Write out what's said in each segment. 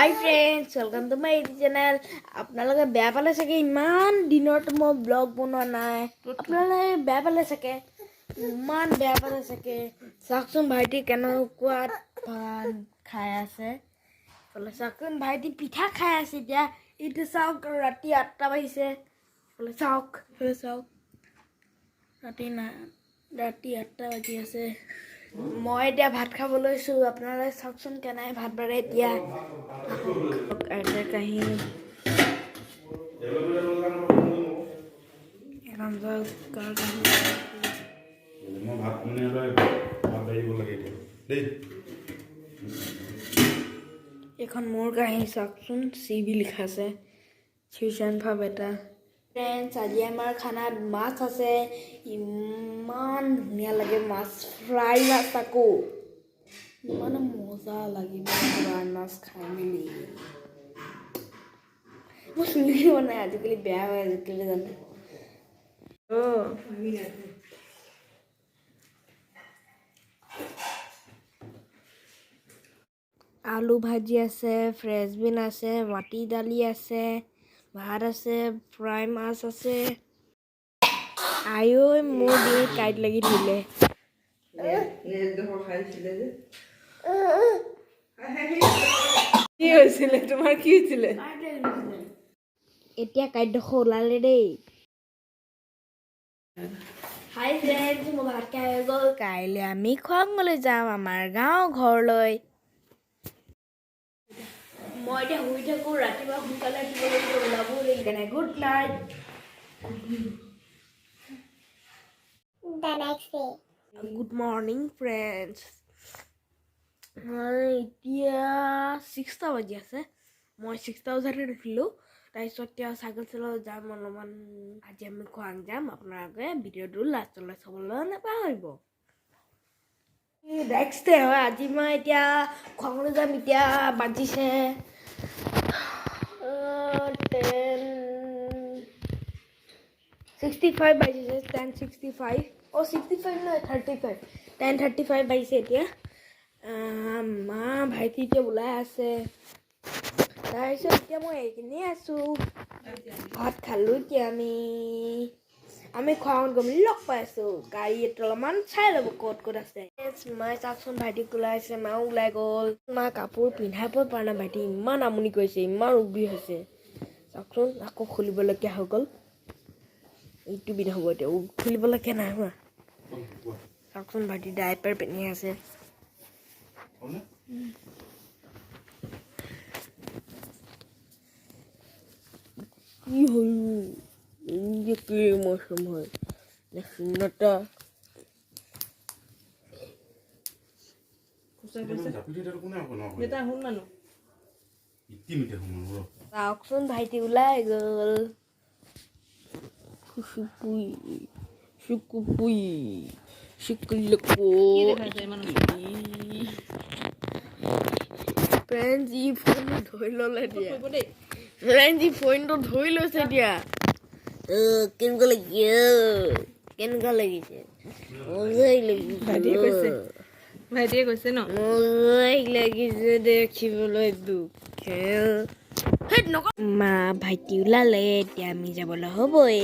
Hi friends, welcome to my YouTube channel. আপোনালোকে বেয়া পালে চাগে ইমান দিনত মই ব্লগ বনোৱা নাই। আপোনালোকে বেয়া পালে চাগে ইমান বেয়া পালে চাগে। চাকচোন ভাইটি কেনেকুৱা ভাত খাই আছে। ফলে চাকচোন ভাইটি পিঠা খাই আছে এতিয়া। ইটো চাওক ৰাতি 8টা বাজিছে। ফলে চাওক ৰাতি 8টা বাজি আছে। মই এতিয়া ভাত খাব লৈছো। আপোনালোকে চাওকচোন কেনে ভাত বাৰে এতিয়া। এটা কাহি এখন মোৰ কাহি চাওকচোন চিবি লিখা আছে টিউচন ভাব এটা। ফ্ৰেণ্ডছ আজি আমাৰ খানাত মাছ আছে। ইমান ধুনীয়া লাগে মাছ ফ্ৰাই মাছ আকৌ ইমান মজা লাগিব মাছ খাই মেলি। মই চুলি বনাই আজিকালি বেয়া হয় আজিকালি জানো। আলু ভাজি আছে, ফ্ৰেঞ্চ বিন আছে, মাটি দালি আছে, ভাত আছে, ফ্ৰাই মাছ আছে। আয়ো মোৰ ডিঙিত কাঁইট লাগি ধৰিলে। কি হৈছিলে তোমাৰ কি হৈছিলে? এতিয়া কাঁইটডোখৰ ওলালে দেই। হাই ফ্ৰেণ্ডছ, মই ভাত খাই হৈ গ'ল। কাইলৈ আমি খোৱাঙলৈ যাম আমাৰ গাঁও ঘৰলৈ। মই এতিয়া শুই থাকো ৰাতিপুৱা সোনকালে উঠিব লাগিব ওলাবও লাগিব। Good night. Good morning friends. এতিয়া 6টা বাজি আছে। মই 6টা বজাতে উঠিলোঁ। তাৰপিছত এতিয়া চাইকেল চলাব যাম অলপমান। আজি আমি খোৱাং যাম। আপোনালোকে ভিডিঅ'টো লাষ্টলৈ চাবলৈ নাপাহৰিব। নেক্সট ডে হয় আজি মই এতিয়া খোৱাঙলৈ যাম। এতিয়া বাজিছে 10:65 বাজিছে 10:65 65 নহয় 35 10:35 বাজিছে এতিয়া। মা ভাইটি এতিয়া ওলাই আছে। তাৰপিছত এতিয়া মই এইখিনিয়ে আছোঁ। ভাত খালোঁ এতিয়া আমি খোৱাঙত গৈ মেলি লগ পাই আছোঁ। গাড়ী অলপমান চাই ল'ব ক'ত ক'ত আছে। মায়ে চাওকচোন ভাইটিক ওলাই আছে। মাও ওলাই গ'ল। মা কাপোৰ পিন্ধাব পৰা নাই। ভাইটি ইমান আমনি কৰিছে ইমান উবি হৈছে চাওকচোন। আকৌ খুলিবলগীয়া হৈ গ'ল। এইটো বিধ হ'ব এতিয়া খুলিবলগীয়া নাই হোৱা। চাওকচোন ভাইটি ডাইপাৰ পিন্ধি আছে। কি হ'ল কি মৌচম হয় চিন্নতা চাওকচোন ভাইটি ওলাই গ'ল। ফ্ৰেণ্ডজি ফোনটো ধৰি ল'লে দিয়া। ফ্ৰেণ্ডজি ফোনটো ধৰি লৈছে দিয়া। কেনেকুৱা লাগিছে ভাইটিয়ে কৈছে ন লাগিছে দেখিবলৈ মা ভাইটি ওলালে এতিয়া আমি যাবলৈ হ'বই।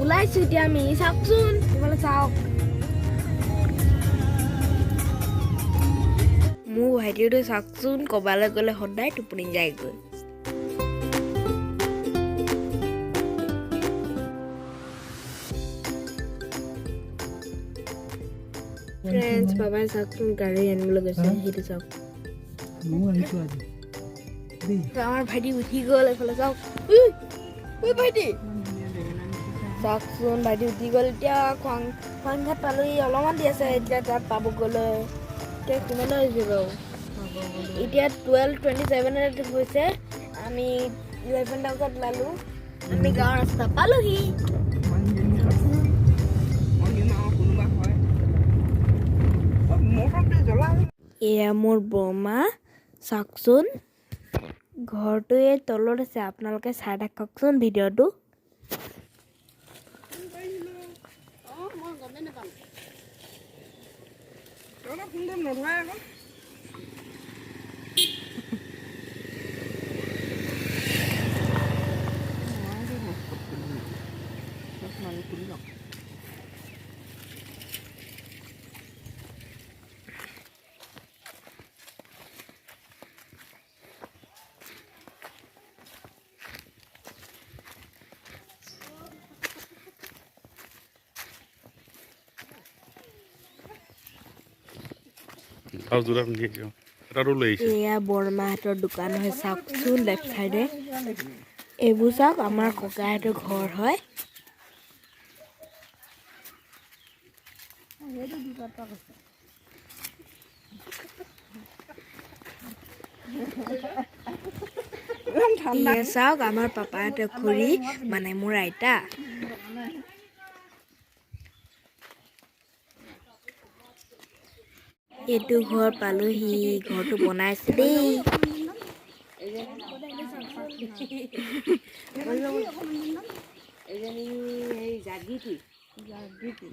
ওলাইছো এতিয়া আমি চাওকচোন তোমালোকে চাওক। মোৰ ভাইটিটো চাওকচোন ক'বালৈ গ'লে সদায় টোপনি যায়গৈ। ফ্ৰেণ্ডছ বাবাই চাওকচোন গাড়ী আনিবলৈ গৈছে সেইটো চাওক। আমাৰ ভাইটি উঠি গ'ল এইফালে চাওক। ভাইটি চাওকচোন ভাইটি উঠি গ'ল। এতিয়া খোৱাংঘাট পালোহি অলপমান দি আছে এতিয়া তাত পাব গ'লে। এতিয়া কিমান হৈছে বাৰু এতিয়া 12:27 হৈছে। আমি 11টা বজাত ওলালোঁ। আমি গাঁৱৰ ৰাস্তা পালোহি। এয়া মোৰ বৰমা চাওকচোন ঘৰটো এই তলত আছে। আপোনালোকে চাই থাককচোন ভিডিঅ'টো। এয়া বৰমাহঁতৰ দোকান হয় চাওকচোন লেফ্ট চাইডে এইবোৰ চাওক আমাৰ ককাহঁতৰ ঘৰ হয় এয়া চাওক আমাৰ পাপাহঁতৰ খুৰী মানে মোৰ আইতা এইটো ঘৰ পালোহি ঘৰটো বনাইছে দেই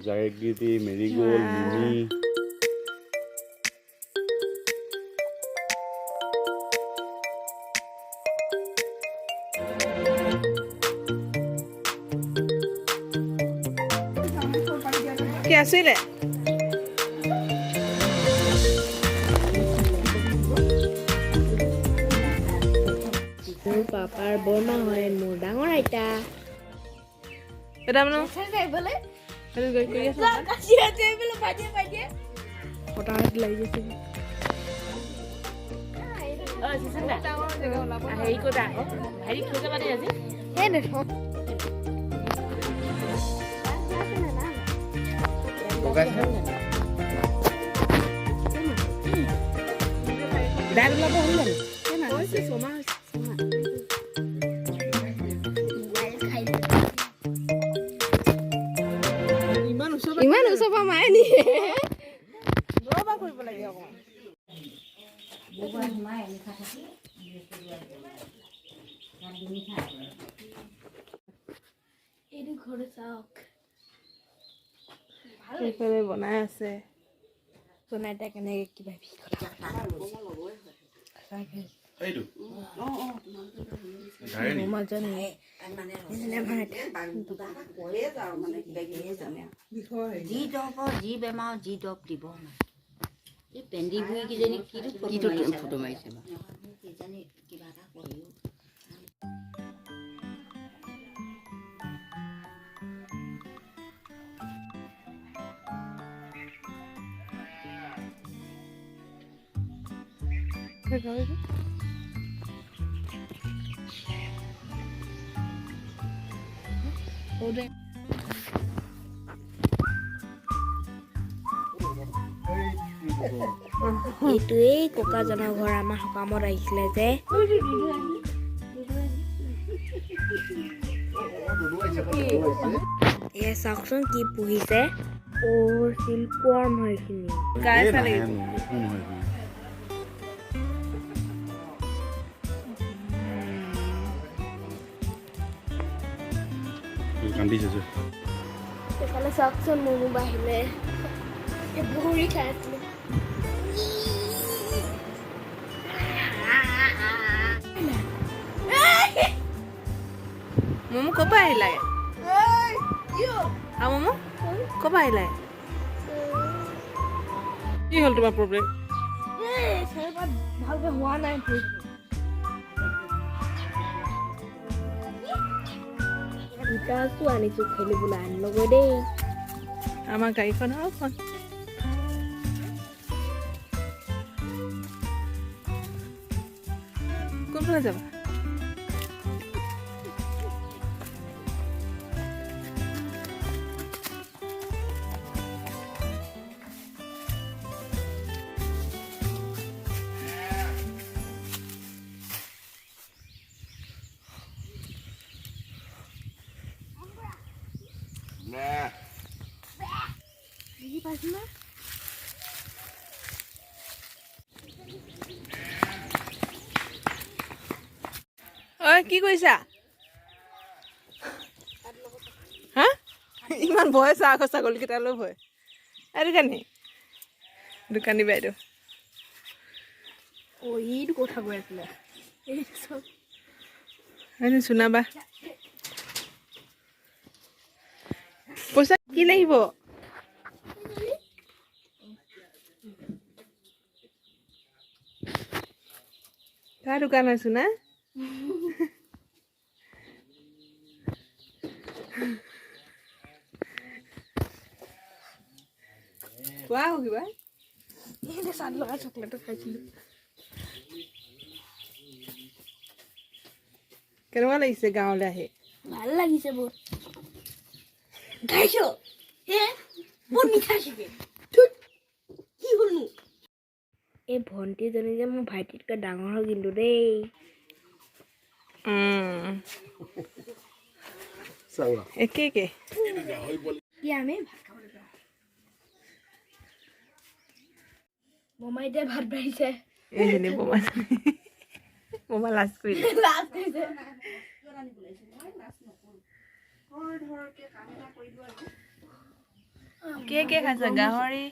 জাগীতি মেৰিগ'ল্ড মিনি কি আছিলে মোৰ পাপাৰ বৰমা হয় মোৰ ডাঙৰ আইতা এটা মানে ইমান ওচৰ পৰা মায়ে নিয়ে কৰিব লাগে অকমান এইটো ঘৰ চাওক এইফালে বনাই আছে বনাই তাই কেনেকে কিবা যি বেমাৰ যি দৰৱ দিব এই পেণ্ডি বুঢ়ী কিজনী কিটো ফটো মাৰিছে কিজানি কিবা এটা কৰিও এইটোৱেই ককাজনৰ ঘৰ আমাৰ সকামত আহিছিলে যে এয়া চাওকচোন কি পুহিছে চিল্কৱৰ্ম হয় এইখিনি এইফালে চাওকচোন মমো বাহিলে বুঢ়ী খাই আছিলে মমো ক'ৰ পৰা আহিলে মমো ক'ৰ পৰা আহিলে কি হ'ল তোমাৰ প্ৰব্লেম ভালকে হোৱা নাই দুটাছো আনিছো খেলিবলৈ আনিলগৈ দেই আমাৰ গাড়ীখন আৰুখন কোনফালে যাবা কি কৰিছা হা ইমান ভয় চা আকৌ ছাগলীকেইটালৈ ভয় এইটো কানি দোকানী বাইদেউ অ' এইটো কথা কৈ আছিলে এইটো চব হয় শুনাবা পইচা কি লাগিব কাৰ দোকান হয় শুনা কোৱা কিবা এই চাট লগা চকলেটটো খাইছিলোঁ কেনেকুৱা লাগিছে গাঁৱলৈ আহি ভাল লাগিছে বহুত খাইছো হে বহুত মিঠা আছিলে কি হ'লনো এই ভণ্টিজনী যে মোৰ ভাইটিতকৈ ডাঙৰ হয় কিন্তু দেই একে একে কি আমি ভাত খাবলৈ যাওঁ মমাই এতিয়া ভাত বাঢ়িছে এইজনী বোমা লাজ কৰিলে লাজ কৰিছে কে খাইছে গাহৰি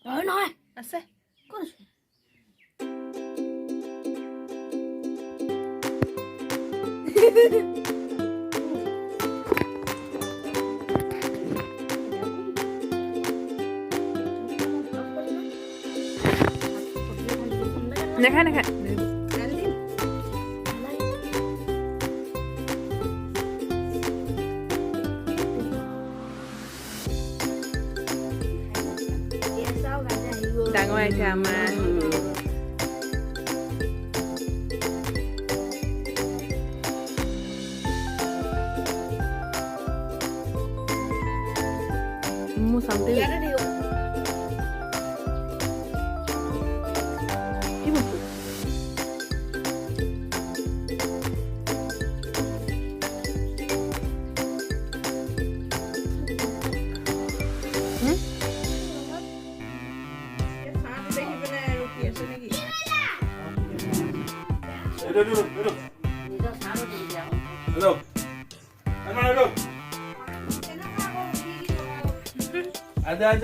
নহয় নহয় আছে ক'ত আছে নাখায় নাখায় ডাঙৰ আইতা আমাৰ মোৰ চামতে কি বস্তু Ada.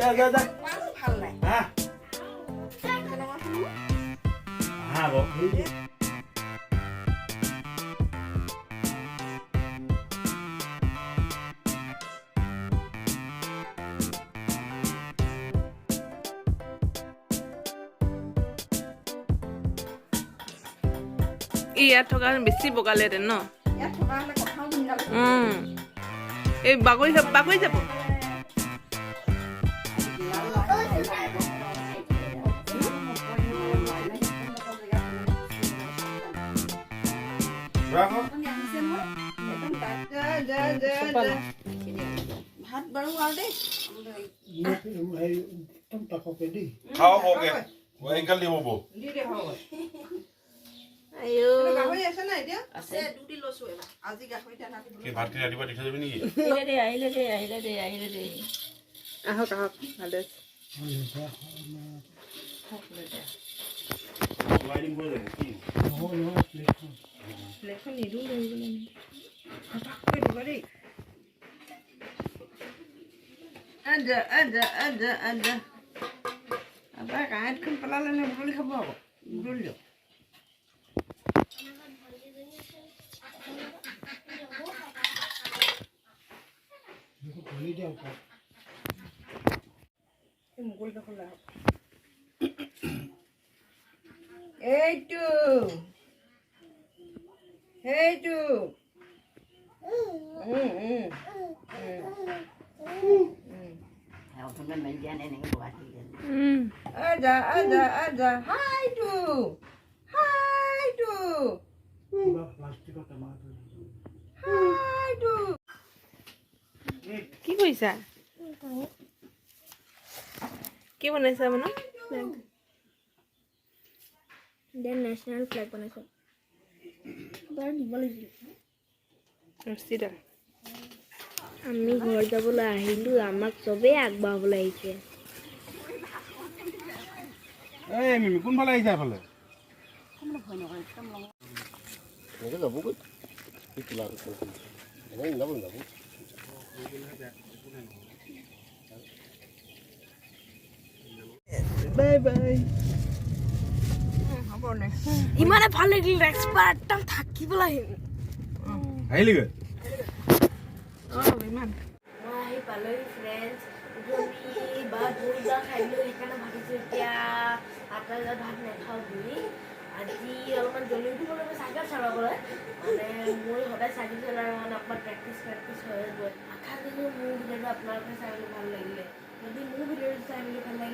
ইয়াত থকা বেছি বগালেহেঁতেন ন এই বাগৰি যাব ভাত বাৰু আৰু দেই খাও হোগে ওইকাল দিব বো আয়ো গাহৰি আছে না এতিয়া আছে দুটি লৈছো এবাৰ আজি গাহৰিটা নাতি কি ভাত কি ৰাতিপুৱা দি থৈ যাবি নেকি আহিলে দে আহক ভালে লাইনিং কৰি দে কি লেখন নিদো লৈ আদা আবাৰ কাঁহতখন পেলালে নে বুটলি খাব আকৌ বুটলি দিয়ক এইটো আদা হাইটো কি কৰিছা কি বনাইছা মানে নেশ্যনেল ফ্লেগ বনাইছে বাৰু দিব লাগিছিল ৰছীডাল আমি ঘৰ যাবলৈ আহিলোঁ আমাক চবেই আগবাঢ়াবলৈ আহিছে এই মিমি কোনফালে আহিছা এফালে বাই বাই ইমানে ভাল লাগিল এক্সপাৰ্ট একদম থাকিবলৈ আহিম আহিলিগৈ ইমান মই আহি পালোহি ফ্ৰেণ্ডছ আমি ভাত বহুত খাই দিলোঁ সেইকাৰণে ভাবিছোঁ এতিয়া আটা ভাত নাখাওঁ বুলি আজি অলপমান জলদি উঠিব লাগিব চাইকেল চলাবলৈ মানে মোৰ সদায় চাইকেল চলাৰ মানে অকণমান প্ৰেক্টিচ হৈ গৈ আশা কৰিছোঁ মোৰ ভিডিঅ'টো আপোনালোকে চাই মেলি ভাল লাগিলে যদি মোৰ ভিডিঅ'টো চাই মেলি ভাল লাগে